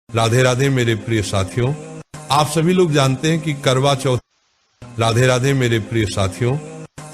राधे राधे मेरे प्रिय साथियों, आप सभी लोग जानते हैं कि करवा चौथ। राधे राधे मेरे प्रिय साथियों,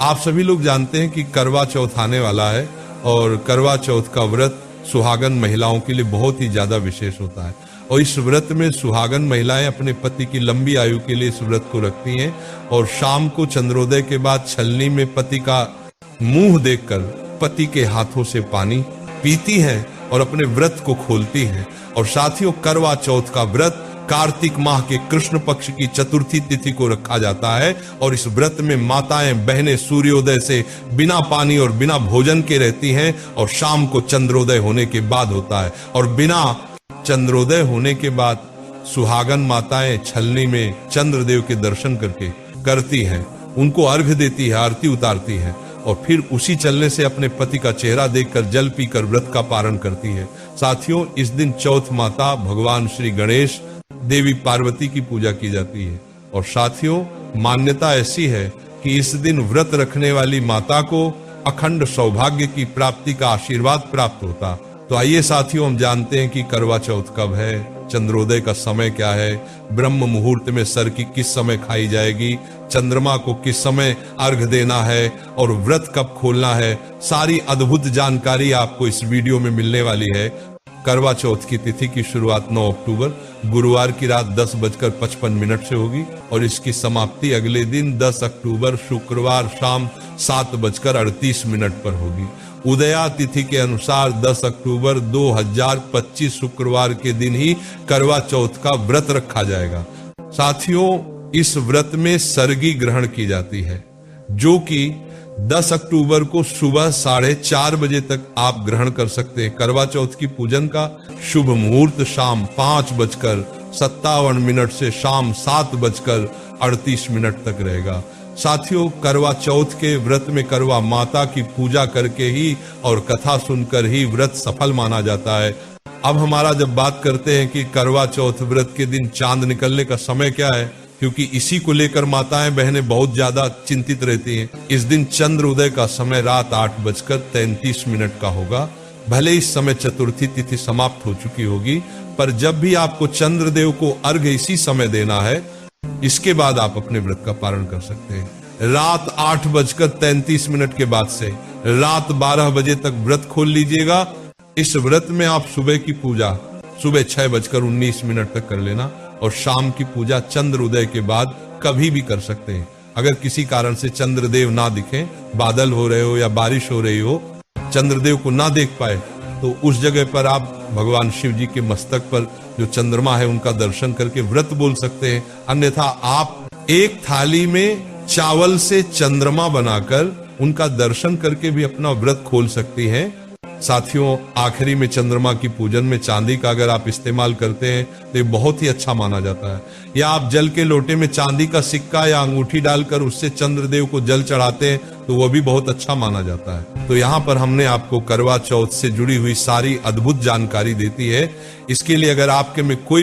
आप सभी लोग जानते हैं कि करवा चौथ आने वाला है और करवा चौथ का व्रत सुहागन महिलाओं के लिए बहुत ही ज्यादा विशेष होता है। और इस व्रत में सुहागन महिलाएं अपने पति की लंबी आयु के लिए इस व्रत को रखती हैं और शाम को चंद्रोदय के बाद छलनी में पति का मुंह देखकर पति के हाथों से पानी पीती हैं और अपने व्रत को खोलती हैं। और साथियों, करवा चौथ का व्रत कार्तिक माह के कृष्ण पक्ष की चतुर्थी तिथि को रखा जाता है और इस व्रत में माताएं बहनें सूर्योदय से बिना पानी और बिना भोजन के रहती हैं और शाम को चंद्रोदय होने के बाद होता है। और बिना चंद्रोदय होने के बाद सुहागन माताएं छलनी में चंद्रदेव के दर्शन करती हैं, उनको अर्घ्य देती है, आरती उतारती है और फिर उसी चलने से अपने पति का चेहरा देखकर जल पीकर व्रत का पारण करती है। साथियों, इस दिन चौथ माता भगवान श्री गणेश, देवी पार्वती की पूजा की जाती है। और साथियों, मान्यता ऐसी है कि इस दिन व्रत रखने वाली माता को अखंड सौभाग्य की प्राप्ति का आशीर्वाद प्राप्त होता। तो आइए साथियों, हम जानते हैं कि करवा चौथ कब है, चंद्रोदय का समय क्या है, ब्रह्म मुहूर्त में सर की किस समय खाई जाएगी, चंद्रमा को किस समय अर्घ देना है और व्रत कब खोलना है। सारी अद्भुत जानकारी आपको इस वीडियो में मिलने वाली है। करवा चौथ की तिथि की शुरुआत 9 अक्टूबर गुरुवार की रात 10:55 से होगी और इसकी समाप्ति अगले दिन 10 अक्टूबर शुक्रवार शाम 7:38 पर होगी। उदया तिथि के अनुसार 10 अक्टूबर 2025 शुक्रवार के दिन ही करवा चौथ का व्रत रखा जाएगा। साथियों, इस व्रत में सरगी ग्रहण की जाती है जो कि 10 अक्टूबर को सुबह 4:30 बजे तक आप ग्रहण कर सकते हैं। करवा चौथ की पूजन का शुभ मुहूर्त शाम 5:57 से शाम 7:38 तक रहेगा। साथियों, करवा चौथ के व्रत में करवा माता की पूजा करके ही और कथा सुनकर ही व्रत सफल माना जाता है। अब हमारा जब बात करते हैं कि करवा चौथ व्रत के दिन चांद निकलने का समय क्या है, क्योंकि इसी को लेकर माताएं बहनें बहुत ज्यादा चिंतित रहती हैं। इस दिन चंद्र उदय का समय रात 8:33 का होगा। भले इस समय चतुर्थी तिथि समाप्त हो चुकी होगी, पर जब भी आपको चंद्रदेव को अर्घ्य इसी समय देना है, इसके बाद आप अपने व्रत का पारण कर सकते हैं। रात 8:33 के बाद से रात 12 बजे तक व्रत खोल लीजिएगा। इस व्रत में आप सुबह की पूजा सुबह 6:19 तक कर लेना और शाम की पूजा चंद्र उदय के बाद कभी भी कर सकते हैं। अगर किसी कारण से चंद्रदेव ना दिखे, बादल हो रहे हो या बारिश हो रही हो, चंद्रदेव को ना देख पाए, तो उस जगह पर आप भगवान शिव जी के मस्तक पर जो चंद्रमा है उनका दर्शन करके व्रत बोल सकते हैं। अन्यथा आप एक थाली में चावल से चंद्रमा बनाकर उनका दर्शन करके भी अपना व्रत खोल सकती हैं। साथियों, आखिरी में चंद्रमा की पूजन में चांदी का अगर आप इस्तेमाल करते हैं तो ये बहुत ही अच्छा माना जाता है। या आप जल के लोटे में चांदी का सिक्का या अंगूठी डालकर उससे चंद्रदेव को जल चढ़ाते हैं तो वह भी बहुत अच्छा माना जाता है। तो यहाँ पर हमने आपको करवा चौथ से जुड़ी हुई सारी अद्भुत जानकारी देती है। इसके लिए अगर आपके में कोई भी